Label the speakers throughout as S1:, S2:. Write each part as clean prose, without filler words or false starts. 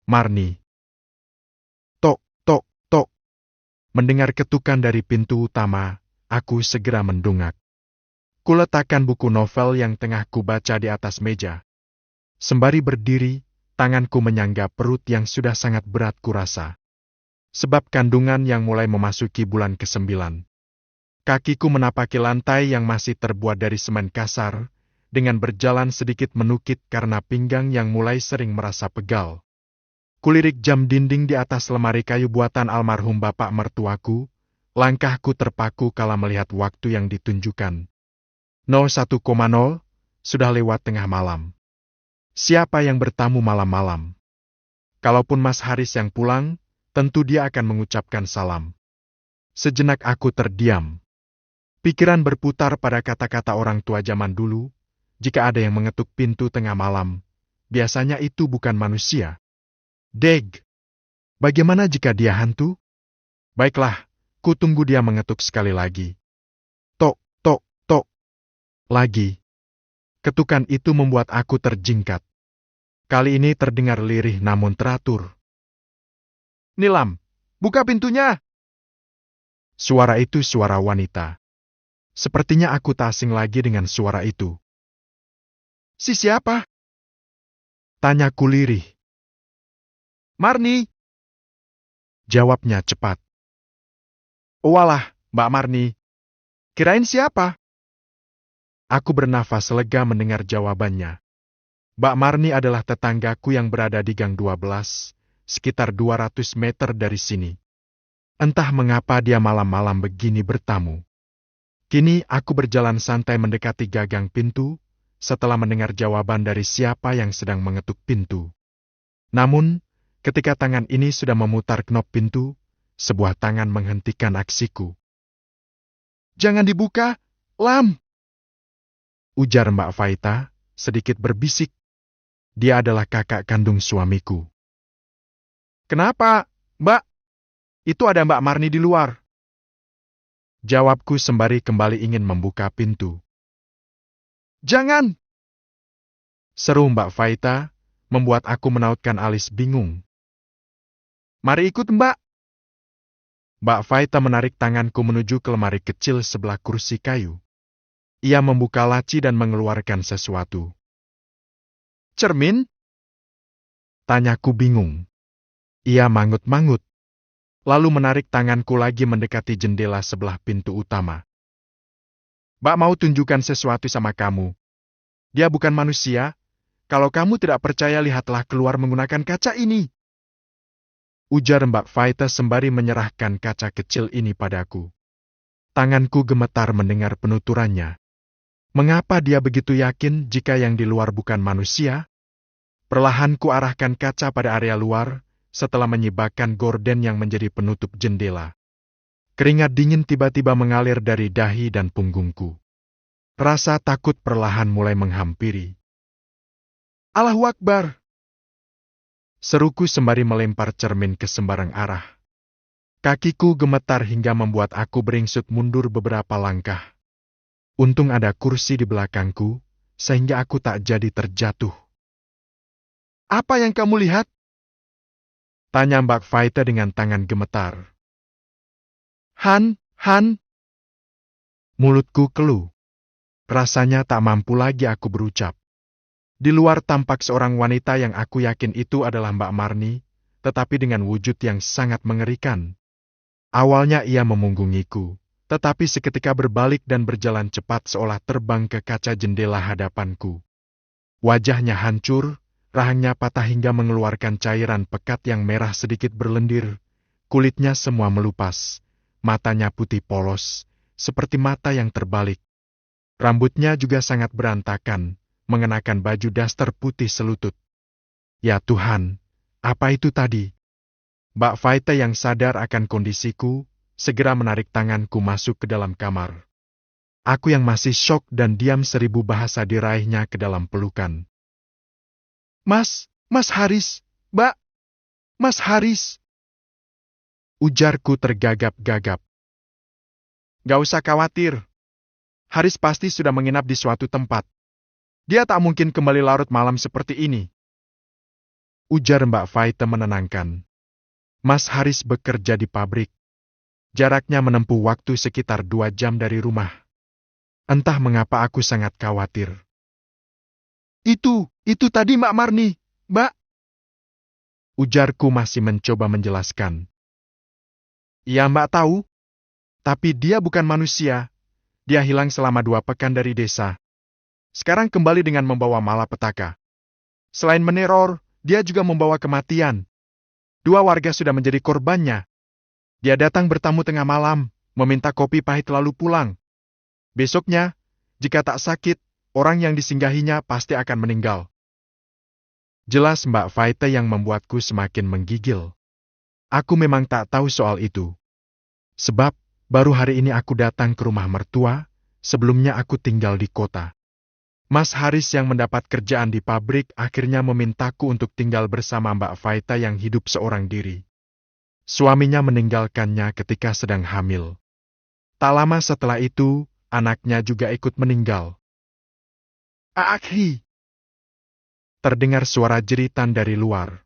S1: Marni. Tok, tok, tok. Mendengar ketukan dari pintu utama, aku segera mendongak. Kuletakkan buku novel yang tengah kubaca di atas meja. Sembari berdiri, tanganku menyangga perut yang sudah sangat berat kurasa. Sebab kandungan yang mulai memasuki bulan ke-9. Kakiku menapaki lantai yang masih terbuat dari semen kasar, dengan berjalan sedikit menukit karena pinggang yang mulai sering merasa pegal. Kulirik jam dinding di atas lemari kayu buatan almarhum bapak mertuaku, langkahku terpaku kala melihat waktu yang ditunjukkan. 01,0, sudah lewat tengah malam. Siapa yang bertamu malam-malam? Kalaupun Mas Haris yang pulang, tentu dia akan mengucapkan salam. Sejenak aku terdiam. Pikiran berputar pada kata-kata orang tua zaman dulu, jika ada yang mengetuk pintu tengah malam, biasanya itu bukan manusia. Deg! Bagaimana jika dia hantu? Baiklah, kutunggu dia mengetuk sekali lagi. Tok, tok, tok. Lagi. Ketukan itu membuat aku terjingkat. Kali ini terdengar lirih namun teratur. Nilam, buka pintunya! Suara itu suara wanita. Sepertinya aku tak asing lagi dengan suara itu. Si siapa? Tanyaku lirih. Marni! Jawabnya cepat. Walah, Mbak Marni. Kirain siapa? Aku bernafas lega mendengar jawabannya. Mbak Marni adalah tetanggaku yang berada di Gang 12, sekitar 200 meter dari sini. Entah mengapa dia malam-malam begini bertamu. Kini aku berjalan santai mendekati gagang pintu, setelah mendengar jawaban dari siapa yang sedang mengetuk pintu. Namun, ketika tangan ini sudah memutar knop pintu, sebuah tangan menghentikan aksiku. Jangan dibuka, Lam! Ujar Mbak Faita, sedikit berbisik. Dia adalah kakak kandung suamiku. Kenapa, Mbak? Itu ada Mbak Marni di luar. Jawabku sembari kembali ingin membuka pintu. Jangan! Seru Mbak Faita, membuat aku menautkan alis bingung. Mari ikut Mbak. Mbak Faita menarik tanganku menuju ke lemari kecil sebelah kursi kayu. Ia membuka laci dan mengeluarkan sesuatu. Cermin? Tanyaku bingung. Ia mangut-mangut. Lalu menarik tanganku lagi mendekati jendela sebelah pintu utama. Mbak mau tunjukkan sesuatu sama kamu. Dia bukan manusia. Kalau kamu tidak percaya, lihatlah keluar menggunakan kaca ini. Ujar Mbak Faita sembari menyerahkan kaca kecil ini padaku. Tanganku gemetar mendengar penuturannya. Mengapa dia begitu yakin jika yang di luar bukan manusia? Perlahan ku arahkan kaca pada area luar, setelah menyibakkan gorden yang menjadi penutup jendela. Keringat dingin tiba-tiba mengalir dari dahi dan punggungku. Rasa takut perlahan mulai menghampiri. Allahu Akbar! Seruku sembari melempar cermin ke sembarang arah. Kakiku gemetar hingga membuat aku beringsut mundur beberapa langkah. Untung ada kursi di belakangku, sehingga aku tak jadi terjatuh. Apa yang kamu lihat? Tanya Mbak Faita dengan tangan gemetar. Han. Mulutku keluh. Rasanya tak mampu lagi aku berucap. Di luar tampak seorang wanita yang aku yakin itu adalah Mbak Marni, tetapi dengan wujud yang sangat mengerikan. Awalnya ia memunggungiku, tetapi seketika berbalik dan berjalan cepat seolah terbang ke kaca jendela hadapanku. Wajahnya hancur, rahangnya patah hingga mengeluarkan cairan pekat yang merah sedikit berlendir, kulitnya semua melupas, matanya putih polos, seperti mata yang terbalik. Rambutnya juga sangat berantakan, mengenakan baju daster putih selutut. Ya Tuhan, apa itu tadi? Mbak Faita yang sadar akan kondisiku, segera menarik tanganku masuk ke dalam kamar. Aku yang masih syok dan diam 1000 bahasa diraihnya ke dalam pelukan. Mas Haris, Mbak, Mas Haris. Ujarku tergagap-gagap. Gak usah khawatir. Haris pasti sudah menginap di suatu tempat. Dia tak mungkin kembali larut malam seperti ini. ujar Mbak Faite menenangkan. Mas Haris bekerja di pabrik. Jaraknya menempuh waktu sekitar 2 jam dari rumah. Entah mengapa aku sangat khawatir. Itu tadi Mbak Marni, Mbak. Ujarku masih mencoba menjelaskan. Iya Mbak tahu, tapi dia bukan manusia. Dia hilang selama 2 pekan dari desa. Sekarang kembali dengan membawa malapetaka. Selain meneror, dia juga membawa kematian. 2 warga sudah menjadi korbannya. Dia datang bertamu tengah malam, meminta kopi pahit lalu pulang. Besoknya, jika tak sakit, orang yang disinggahinya pasti akan meninggal. Jelas Mbak Faite yang membuatku semakin menggigil. Aku memang tak tahu soal itu. Sebab, baru hari ini aku datang ke rumah mertua, sebelumnya aku tinggal di kota. Mas Haris yang mendapat kerjaan di pabrik akhirnya memintaku untuk tinggal bersama Mbak Faite yang hidup seorang diri. Suaminya meninggalkannya ketika sedang hamil. Tak lama setelah itu, anaknya juga ikut meninggal. Aakhi! Terdengar suara jeritan dari luar.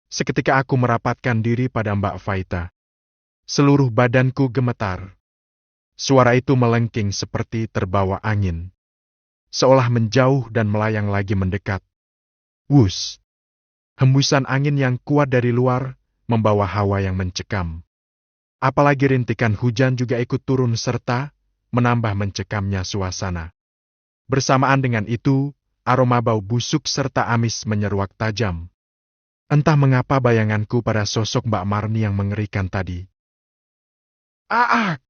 S1: Seketika aku merapatkan diri pada Mbak Faite. Seluruh badanku gemetar. Suara itu melengking seperti terbawa angin. Seolah menjauh dan melayang lagi mendekat. Wus! Hembusan angin yang kuat dari luar membawa hawa yang mencekam. Apalagi rintikan hujan juga ikut turun serta menambah mencekamnya suasana. Bersamaan dengan itu, aroma bau busuk serta amis menyeruak tajam. Entah mengapa bayanganku pada sosok Mbak Marni yang mengerikan tadi. Aak!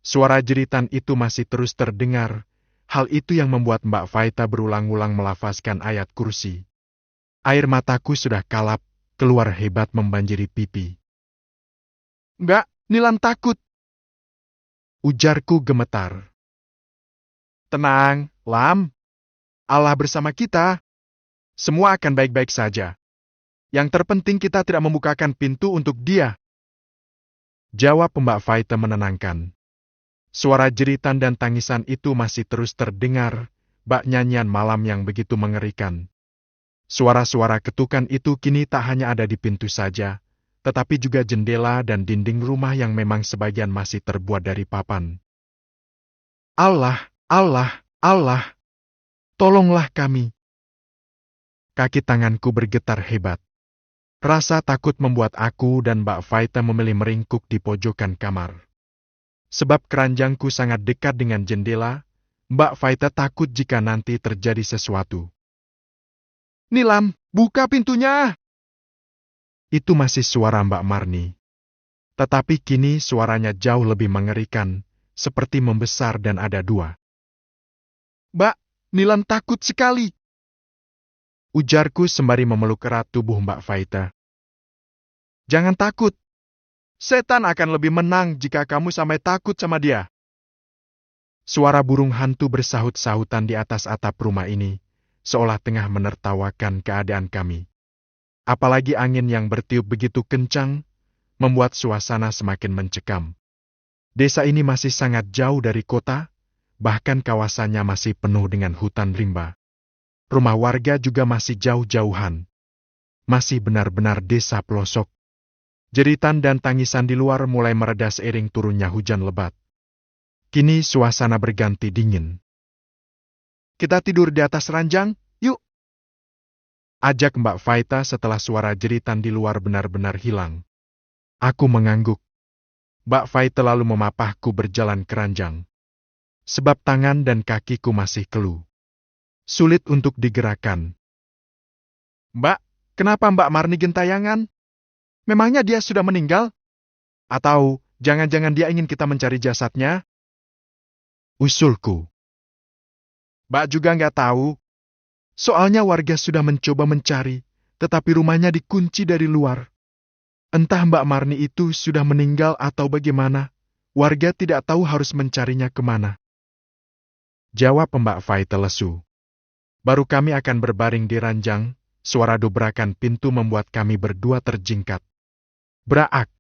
S1: Suara jeritan itu masih terus terdengar. Hal itu yang membuat Mbak Faite berulang-ulang melafazkan ayat kursi. Air mataku sudah kalap, keluar hebat membanjiri pipi. Mbak, Nilam takut. Ujarku gemetar. Tenang, Lam. Allah bersama kita. Semua akan baik-baik saja. Yang terpenting kita tidak membukakan pintu untuk dia. Jawab Mbak Faite menenangkan. Suara jeritan dan tangisan itu masih terus terdengar, bak nyanyian malam yang begitu mengerikan. Suara-suara ketukan itu kini tak hanya ada di pintu saja, tetapi juga jendela dan dinding rumah yang memang sebagian masih terbuat dari papan. Allah, Allah, Allah, tolonglah kami. Kaki tanganku bergetar hebat. Rasa takut membuat aku dan Mbak Faite memilih meringkuk di pojokan kamar. Sebab keranjangku sangat dekat dengan jendela, Mbak Faite takut jika nanti terjadi sesuatu. Nilam, buka pintunya! Itu masih suara Mbak Marni. Tetapi kini suaranya jauh lebih mengerikan, seperti membesar dan ada 2. Mbak, Nilam takut sekali. Ujarku sembari memeluk erat tubuh Mbak Faite. Jangan takut. Setan akan lebih menang jika kamu sampai takut sama dia. Suara burung hantu bersahut-sahutan di atas atap rumah ini, seolah tengah menertawakan keadaan kami. Apalagi angin yang bertiup begitu kencang, membuat suasana semakin mencekam. Desa ini masih sangat jauh dari kota, bahkan kawasannya masih penuh dengan hutan rimba. Rumah warga juga masih jauh-jauhan. Masih benar-benar desa pelosok. Jeritan dan tangisan di luar mulai mereda seiring turunnya hujan lebat. Kini suasana berganti dingin. Kita tidur di atas ranjang, yuk. Ajak Mbak Faite setelah suara jeritan di luar benar-benar hilang. Aku mengangguk. Mbak Faite lalu memapahku berjalan ke ranjang. Sebab tangan dan kakiku masih keluh. Sulit untuk digerakkan. Mbak, kenapa Mbak Marni gentayangan? Memangnya dia sudah meninggal? Atau jangan-jangan dia ingin kita mencari jasadnya? Usulku. Mbak juga nggak tahu. Soalnya warga sudah mencoba mencari, tetapi rumahnya dikunci dari luar. Entah Mbak Marni itu sudah meninggal atau bagaimana, warga tidak tahu harus mencarinya kemana. Jawab Mbak Faite lesu. Baru kami akan berbaring di ranjang, suara dobrakan pintu membuat kami berdua terjingkat. Braak!